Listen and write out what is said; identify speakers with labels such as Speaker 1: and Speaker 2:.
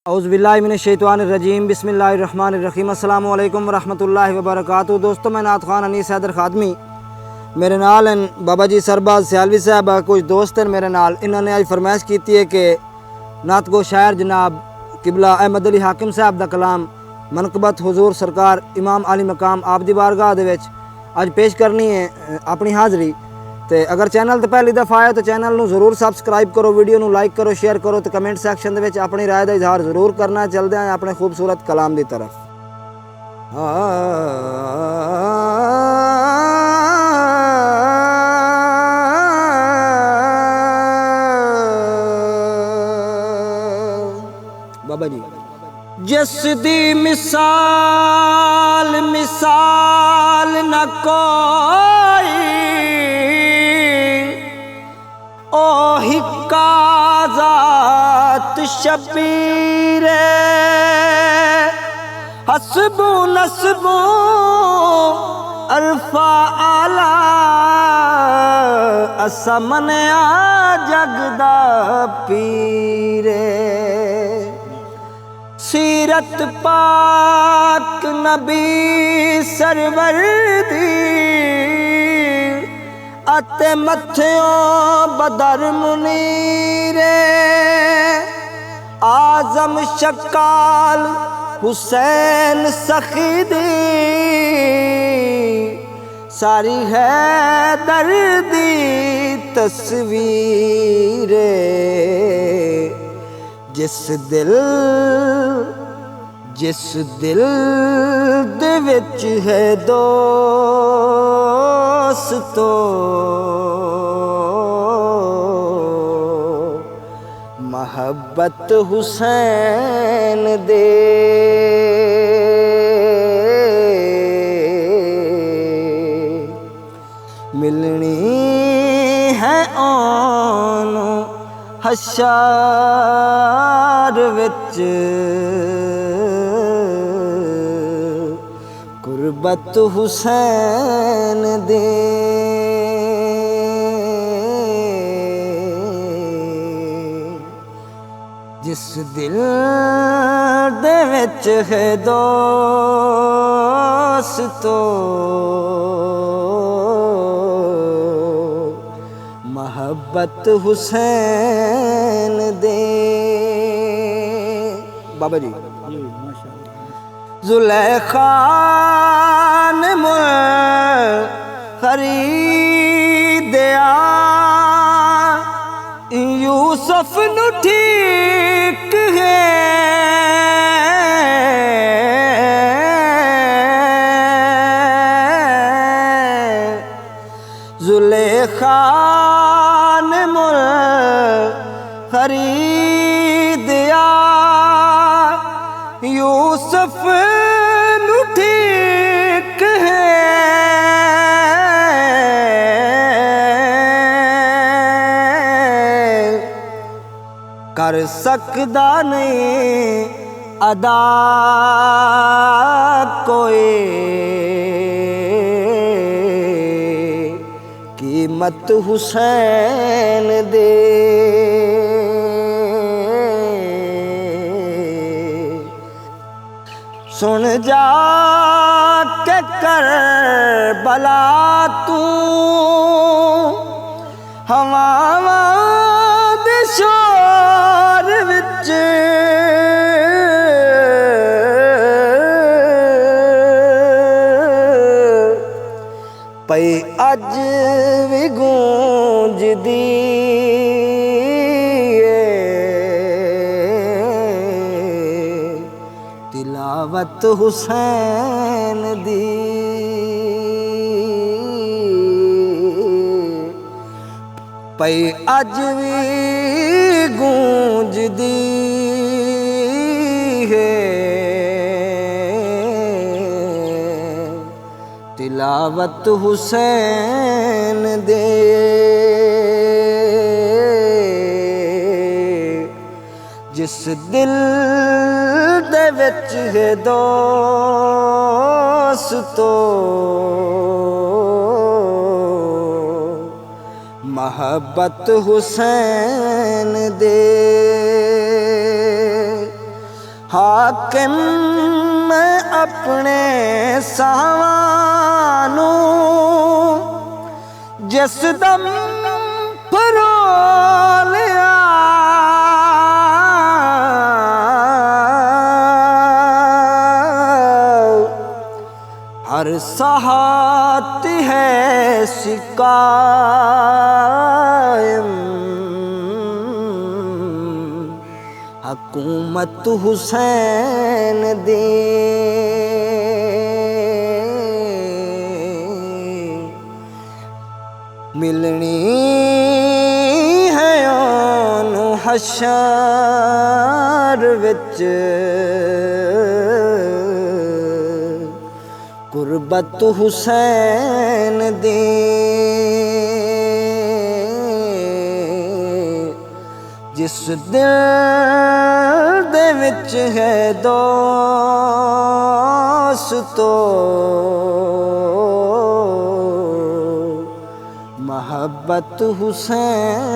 Speaker 1: औज़ुबिल्लाहिमिनश्शैतानिर्रजीम बिस्मिल्लाहिर्रहमानिर्रहीम अस्सलामु अलैकुम वरहमतुल्लाहि वबरकातुहू। दोस्तों, मैं नात खान अनीस हैदर खादमी, मेरे नाल हैं बाबा जी सरबाज सियालवी साहब, कुछ दोस्त हैं मेरे नाल। इन्होंने आज फरमाइश की है कि नात गो शायर जनाब किबला अहमद अली हाकिम साहब दा कलाम मनकबत हुजूर सरकार इमाम अली मकाम आप दी बारगाह दे विच अज पेश करनी है अपनी हाज़री। तो अगर चैनल तो पहली दफ़ा आए तो चैनल नू ज़रूर सबसक्राइब करो, वीडियो नू लाइक करो, शेयर करो, तो कमेंट सैक्शन दे विच अपनी राय का इजहार ज़रूर करना। चलते हैं अपने खूबसूरत कलाम की तरफ। बाबा जी जिस दी मिसाल न कोई ओ हिक्का ज़ात शबीर हसबु नसबु अल्फा आला असमनया जगदा पीरे। सीरत पाक नबी सरवर दी अते मत्थों बदर मुनीरे। आज़म शकाल हुसैन सखीदी सारी है दर्दी तस्वीरे। जिस दिल दे विच है दोस्तो मोहब्बत हुसैन दे। मिलनी है ओनू हशार विच कुर्बत हुसैन दे। जिस दिल दे विच है दोस्तो मोहब्बत हुसैन दे। बाबा जी ज़ुलेखा ने खरीदया यूसुफ नू ठीक है। ज़ुलेखा ने खरीदया यूसुफ नू ठीक है। कर सकदा नहीं अदा कोई कीमत हुसैन दे। सुन जा के करबला तू हवावां दे शोर विच पई अज भी गूंजदी तिलावत हुसैन दी। पई अज भी गूंजदी है तिलावत हुसैन दे। जिस दिल दे विच है दोस्तो मोहब्बत हुसैन दे। حاکم میں اپنے ساوانوں جس دم پرولیا ہر ساحت ہے سقائم حکومت حسین دی ملنی ہے اونوں حشر وچ قربت حسین دی جس دل دے وچ ہے دوستو محبت حسین